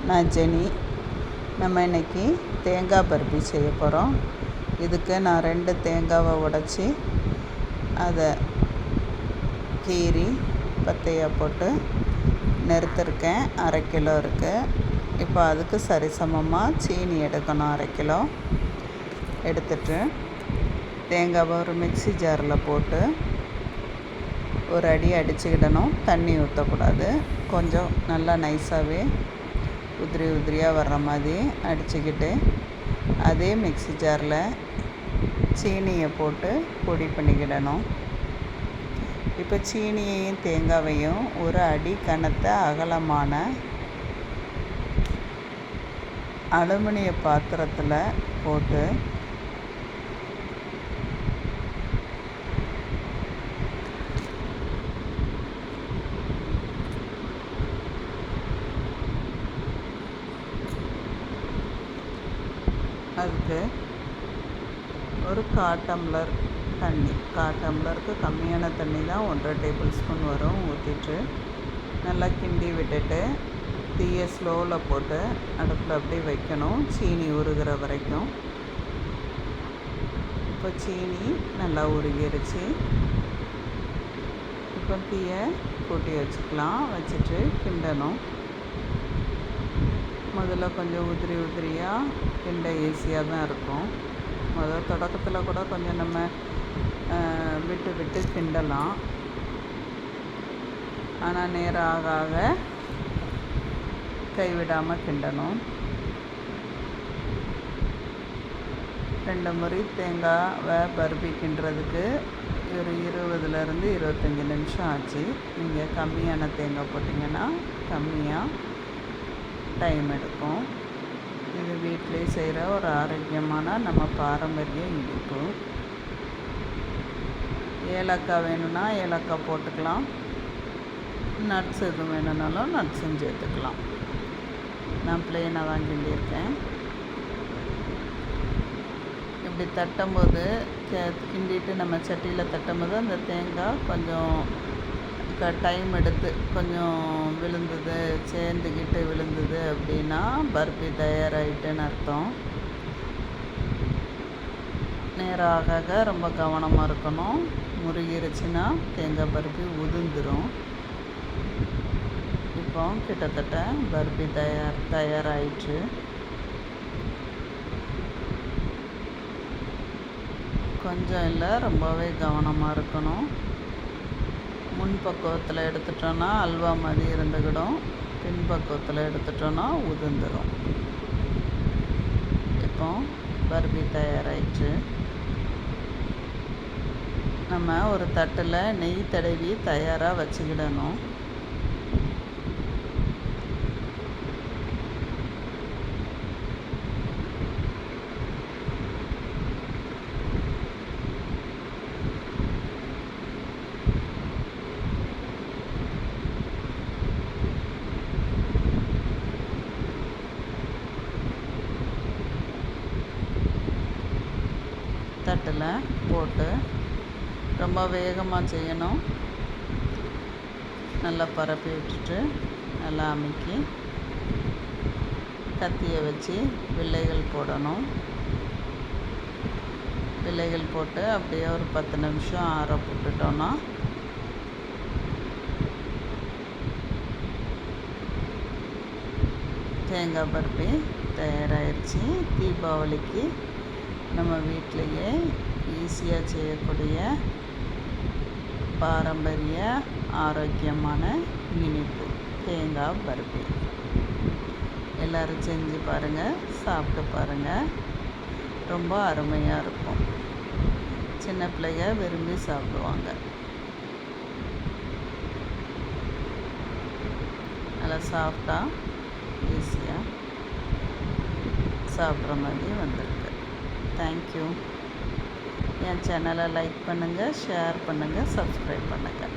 நான் ஜெனி. நம்ம இன்றைக்கி தேங்காய் பர்பி செய்ய போகிறோம். இதுக்கு நான் 2 தேங்காவை உடைச்சி அதை கீறி பத்தையாக போட்டு நிறுத்திருக்கேன். 1/2 கிலோ இருக்குது. இப்போ அதுக்கு சரிசமமாக சீனி எடுக்கணும். 1/2 கிலோ எடுத்துட்டு தேங்காவை ஒரு மிக்ஸி ஜாரில் போட்டு ஒரு அடி அடிச்சுக்கிடணும். தண்ணி ஊற்றக்கூடாது. கொஞ்சம் நல்லா நைஸாகவே உதிரியாக வர்ற மாதிரி அடிச்சுக்கிட்டு அதே மிக்ஸி ஜாரில் சீனியை போட்டு பொடி பண்ணிக்கிடணும். இப்போ சீனியையும் தேங்காவையும் ஒரு அடி கனத்த அகலமான அலுமினிய பாத்திரத்தில் போட்டு அதுக்கு ஒரு 1/4 டம்ளர் தண்ணி, 1/4 டம்ளருக்கு கம்மியான தண்ணி தான் 1.5 டேபிள் ஸ்பூன் வரும், ஊற்றிட்டு நல்லா கிண்டி விட்டுட்டு தீயை ஸ்லோவில் போட்டு அடுப்பில் அப்படியே வைக்கணும், சீனி உருகிற வரைக்கும். இப்போ சீனி நல்லா உருகிருச்சு. இப்போ தீயை கூட்டி வச்சுக்கலாம். வச்சுட்டு கிண்டணும். முதல்ல கொஞ்சம் உதிரியாக கிண்ட ஈஸியாக தான் இருக்கும். தொடக்கத்தில் கூட கொஞ்சம் நம்ம விட்டு கிண்டலாம். ஆனால் நேரம் ஆக கைவிடாமல் கிண்டணும். 2 முறை தேங்காவை பர்பி கிண்டுறதுக்கு ஒரு 20லேருந்து 25 நிமிஷம் ஆச்சு. நீங்கள் கம்மியான தேங்காய் போட்டிங்கன்னா கம்மியாக டைம் எடுக்கும். இது வீட்டிலே செய்கிற ஒரு ஆரோக்கியமான நம்ம பாரம்பரிய இனிப்பு. ஏலக்காய் வேணும்னா ஏலக்காய் போட்டுக்கலாம். நட்ஸ் எதுவும் வேணும்னாலும் நட்ஸும் சேர்த்துக்கலாம். நான் ப்ளெயினாக தான் கிண்டியிருக்கேன். இப்படி தட்டும்போது கிண்டிட்டு நம்ம சட்டியில் தட்டும்போது அந்த தேங்காய் கொஞ்சம் டைம் எடுத்து கொஞ்சம் விழுந்தது, சேர்ந்துக்கிட்டு விழுந்தது அப்படின்னா பர்பி தயாராகிட்டுன்னு அர்த்தம். நேரம் ஆக ரொம்ப கவனமாக இருக்கணும். முருகிருச்சுன்னா தேங்காய் பர்பி உதிர்ந்துடும். இப்போ கிட்டத்தட்ட பர்பி தயாராகிடுச்சு. கொஞ்சம் இல்லை, ரொம்பவே கவனமாக இருக்கணும். முன்பக்குவத்தில் எடுத்துட்டோன்னா அல்வா மாதிரி இருந்துக்கிடும், பின்பக்குவத்தில் எடுத்துட்டோன்னா உதிர்ந்துடும். இப்போ பர்பி தயாராகிடுச்சு. நம்ம ஒரு தட்டில் நெய் தடவி தயாராக வச்சுக்கிடணும். தட்டில் போட்டு ரொம்ப வேகமாக செய்யணும். நல்லா பரப்பி விட்டுட்டு நல்லா அமுக்கி கத்தியை வச்சு வில்லைகள் போடணும். வில்லைகள் போட்டு அப்படியே ஒரு 10 நிமிஷம் ஆற போட்டுட்டோன்னா தேங்காய் பர்பி தயாராகிடுச்சு. தீபாவளிக்கு நம்ம வீட்டிலையே ஈஸியாக செய்யக்கூடிய பாரம்பரிய ஆரோக்கியமான இனிப்பு தேங்காய் பர்பி. எல்லோரும் செஞ்சு பாருங்கள், சாப்பிட்டு பாருங்கள். ரொம்ப அருமையாக இருக்கும். சின்ன பிள்ளைங்க விரும்பி சாப்பிடுவாங்க. நல்லா சாஃப்டாக ஈஸியாக சாப்பிட்ற மாதிரி வந்திருக்கு. தேங்க்யூ. என் சேனலை லைக் பண்ணுங்கள், ஷேர் பண்ணுங்கள், சப்ஸ்கிரைப் பண்ணுங்கள்.